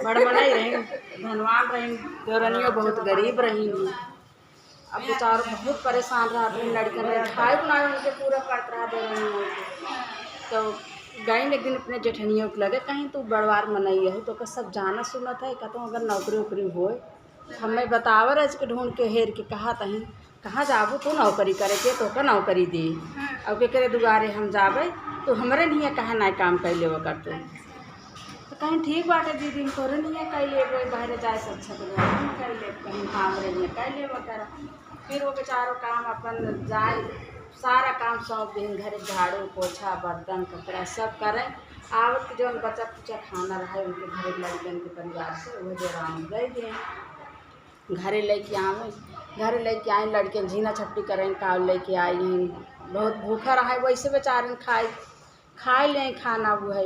बड़बड़ाई रही, धनवान रही, देवरनियों बहुत गरीब रही। अब बेचारों बहुत परेशान रहा, लड़कन ने खाए बनाए उनके पूरा करत रहा देवरनियों को। तो गई एक दिन अपने जेठनियों के लगे, कहीं तू बड़वार मनई है तो सब जाना सुना था कहता अगर नौकरी वोकरी होए हमें बतावर है के ढूंढ के हेर के कहा तहीं कहाँ जाबू तू नौकरी करे के तो का नौकरी दे और के करे दुआरे हम जाबे तो हमरे नहीं कहा ना काम कैले वो कर तो कहीं ठीक बाटे दीदी तोरे नहीं कैले बाहर जाए से अच्छा तो कैले कहीं काम रही कैले वो कर फिर वो बेचारों काम अपन जाए सारा काम सौंप दिन घर झाड़ू पोछा बर्तन कपड़ा सब करें आवत जो बच्चा कुचा खाना रहा उनके घर लड़कन के परिवार से वो जो आराम गए दिए घरे लेके आवे घरे लेके आए लड़के झीना छट्टी करें काव लेके आई बहुत भूखा रहा वैसे बेचारे खाए लें खाना वो है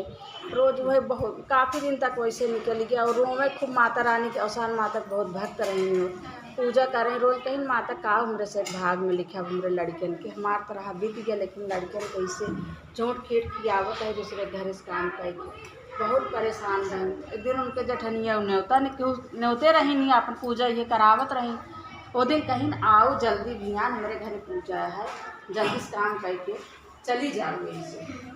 रोज़ वो है बहुत काफ़ी दिन तक वैसे निकल गया और रोवे खूब माता रानी के अवसान माता बहुत भक्त रही हो पूजा करें रोज कहीं माता का हमरे से भाग में लिखा हमरे लड़कन के हमार तरह बीत गया लेकिन लड़कन कैसे चोट फीट खियावत है दूसरे घर से काम करके बहुत परेशान रही। एक दिन उनके जठनिया न्योता न्योते रही नहीं अपन पूजा ये करावत रही वो दिन कहीं आओ जल्दी भियान हमारे घर पूजा है जल्दी से काम करके चली जाओ से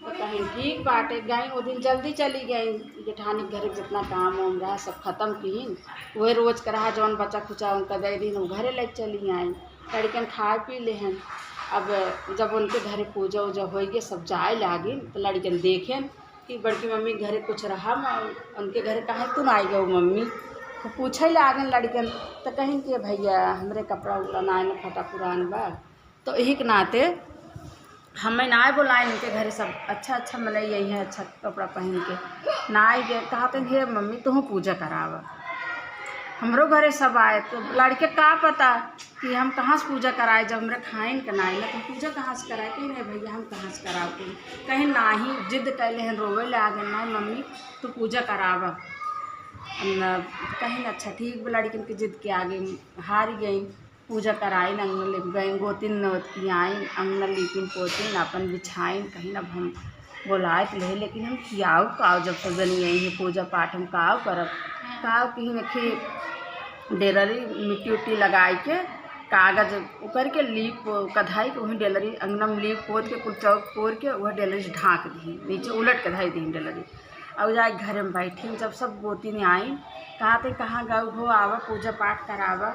तो कहीं ठीक बाटे गई वो दिन जल्दी चली गई जेठानी घर जितना काम वाम रहा सब ख़त्म की वही रोज़ करा जौन बच्चा खुचा उनका दे दिन वो घरे लेके चली आई लड़कन खाए पी लेहन। अब जब उनके घरे पूजा वूजा हो गई सब जाए लागी तो लड़कन देखें कि बड़की मम्मी घरे कुछ रहा उनके घरे कहाँ तुम आई गए मम्मी तो पूछे लागन लड़कन तो कहीं कि भैया हमरे कपड़ा उपड़ा ना फटा पुरान बा तो यही के नाते हमें ना बुलाए उनके घर सब अच्छा मतलब यही है अच्छा कपड़ा पहन के ना आई गए कहा तो हे मम्मी तुम पूजा करावा हमरो घरे सब आए तो लड़के का पता कि हम कहाँ से पूजा कराए जब हमारे खाएन के ना तो पूजा कहाँ से कराए कहीं नहीं भैया हम कहाँ से कराओ कहीं ना ही जिद कैले हैं रोवे ले आ गए ना मम्मी तो पूजा करावा कहीं अच्छा ठीक लड़किन की जिद के आगे हार गई पूजा कराई अंगन लिप गई गोतिन नौत की आई अंगन लिपिन पोतिन अपन बिछाइन कहीं अब हम बोलाए तो ले लेकिन हम कियाओ काव जब सब जनी यही है पूजा पाठ हम काव करब काव कहीं नखी डेलरी मिट्टी उट्टी लगाई के कागज उकर के लीप कधाई के वहीं डेलरी अंगनम लीप पोत के कुल चौक पोर के वह डेलरी ढाँक दी नीचे उलट के धाई दी डेलरी और जाए घर में बैठी जब सब गोती ने आई कहा थे कहाँ गऊ हो आवा पूजा पाठ करावा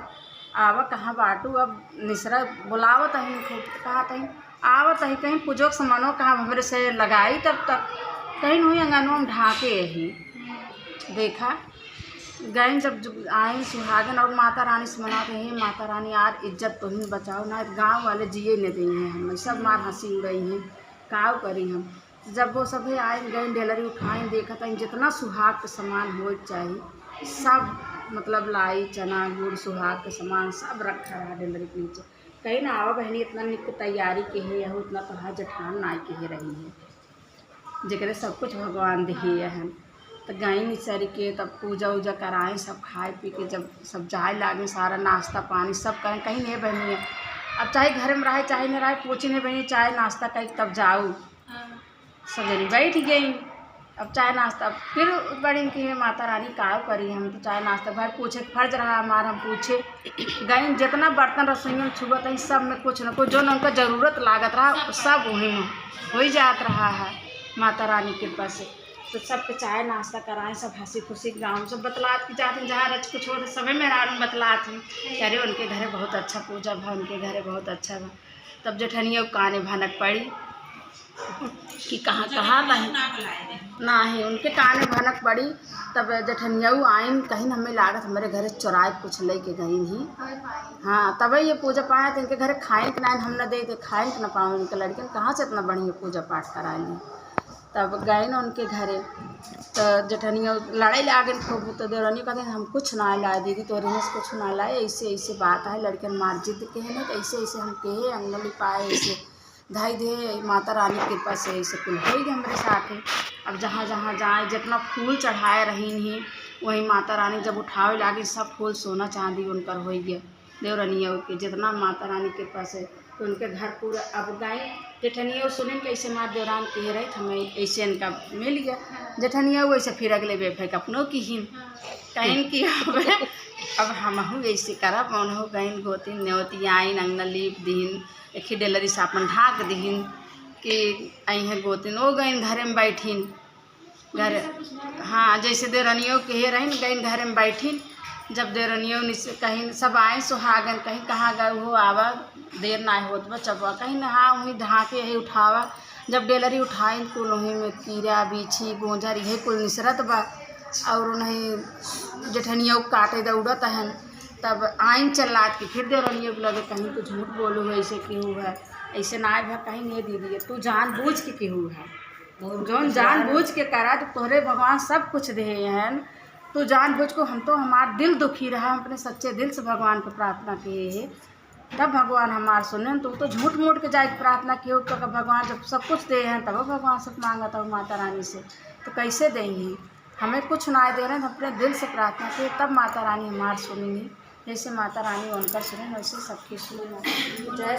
आवा कहाँ बाटू अब निसरा बुलावत ही कहा तहीं आवत ही कहीं पूजो के समानो कहाँ हमरे से लगाई तब तक कहीं नहीं अंगनों में ढाके ही देखा गए जब आए सुहागन और माता रानी से मनाते हैं माता रानी यार इज्जत तो ही बचाओ ना गांव वाले जिए न दी हैं हमें सब मार हंसी उड़ई हैं काव करी हम जब वो सभी आए गए डेलरी उठाएँ देखा था जितना सुहाग के सामान हो चाहिए सब मतलब लाई चना गुड़ सुहाग के सामान सब रखा रहा डेलरी के नीचे कहीं ना आवा बहनी इतना निक तैयारी के है यह उतना तो जठान नाई के ही रही है जेकरे सब कुछ भगवान दे है तो गई निसरी के तब पूजा वूजा कराएँ सब खाए पी के जब सब जाए लागे सारा नाश्ता पानी सब करें कहीं नहीं बहनी है अब चाहे घर में रहे चाहे नहीं रहे पूछे नहीं बहनी चाय नाश्ता कहीं तब जाऊँ सब जनी बैठ गई अब चाय नाश्ता फिर बड़ी की माता रानी काव करी हम तो चाय नाश्ता भाई पूछे फर्ज रहा हमारा हम पूछे गई जितना बर्तन रसोई में छुबत है सब में कुछ न कुछ जो न उनका ज़रूरत लागत रहा सब वहीं हो ही जात रहा है माता रानी के कृपा से तो सबके चाय नाश्ता कराएं सब हंसी खुशी गाँव सब बतलात की जाते जहाँ रच कुछ हो सभी में बतलात हैं कि अरे उनके घरे बहुत अच्छा पूजा भा उनके घरे बहुत अच्छा भा तब जेठनिया काने भनक पड़ी कि कहाँ ना है उनके काने भनक पड़ी तब जेठनिया आइन कहीं हमें लागत हमारे घरे चुराए कुछ ले के गई नहीं हाँ तब ये पूजा पाठ इनके घरे खाएं कि ना हम न दे खाएं कि न पाऊँ इनके लड़के कहाँ से इतना बढ़िया पूजा पाठ करा ली तब गए ना उनके घरे तो जेठनिया लड़ाई लागे खूब तो देवरानी कहते हम कुछ ना लाए दीदी तो से कुछ ना लाए ऐसे ऐसे बात है लड़के मार जिद के है ना तो ऐसे ऐसे हम कहे अंगन लिपाए ऐसे धाई दे माता रानी की कृपा से ऐसे कुल हो गए हमारे साथ अब जहाँ जहाँ जाए जितना फूल चढ़ाए रही नहीं वही माता रानी जब उठावे लागे सब फूल सोना चांदी उनकर हो गया देवरानिया के जितना माता रानी की कृपा से तो उनके घर पूरा अब गए जेठनिया सुनिन कैसे मार देवरान कह रहे हमें ऐसे इनका मिल गया। जेठनिया वैसे फिर अगले बेफेक अपनों की हिन कहीं की अब हम ऐसे करब उन्हों गईन गोतिन न्योती आइन अंगना लीप दीन एक डेलरी से अपन ढाक दीन कि अं गोतिन वो गईन घरे में बैठिन घर। हाँ जैसे देरनियों कहे रही गईन घरे में बैठिन। जब देरनियों कहीं सब आए सुहागन कहीं कहाँ गए हो आवा देर ना होत बा चबा कहीं नहा वहीं ढाके है उठावा। जब डेलरी उठाइन कुल वहीं में कीड़ा बीछी गोंझर यही कुल निसरत बा और उन्हें जेठनियों काटे दौड़त हन। तब आइन चलात कि फिर देरनियों के लगे कहीं तो झूठ बोलू है ऐसे केहू है ऐसे ना है कहीं नहीं दीदी तू जान बूझ के केहू है जौन जान बूझ के करा तो तोहरे भगवान सब कुछ दे हैं। तो जान बूझ को हम तो हमारा दिल दुखी रहा हम अपने सच्चे दिल से भगवान को प्रार्थना किए तब भगवान हमार सुने। तो झूठ मूठ के जाए प्रार्थना किए तो भगवान जब सब कुछ दे हैं तब भगवान से मांगा था माता रानी से तो कैसे देंगे हमें कुछ ना दे रहे हैं। अपने दिल से प्रार्थना किए तब माता रानी हमार सुनेंगी। जैसे माता रानी उनका सुने वैसे सबकी सुने। जय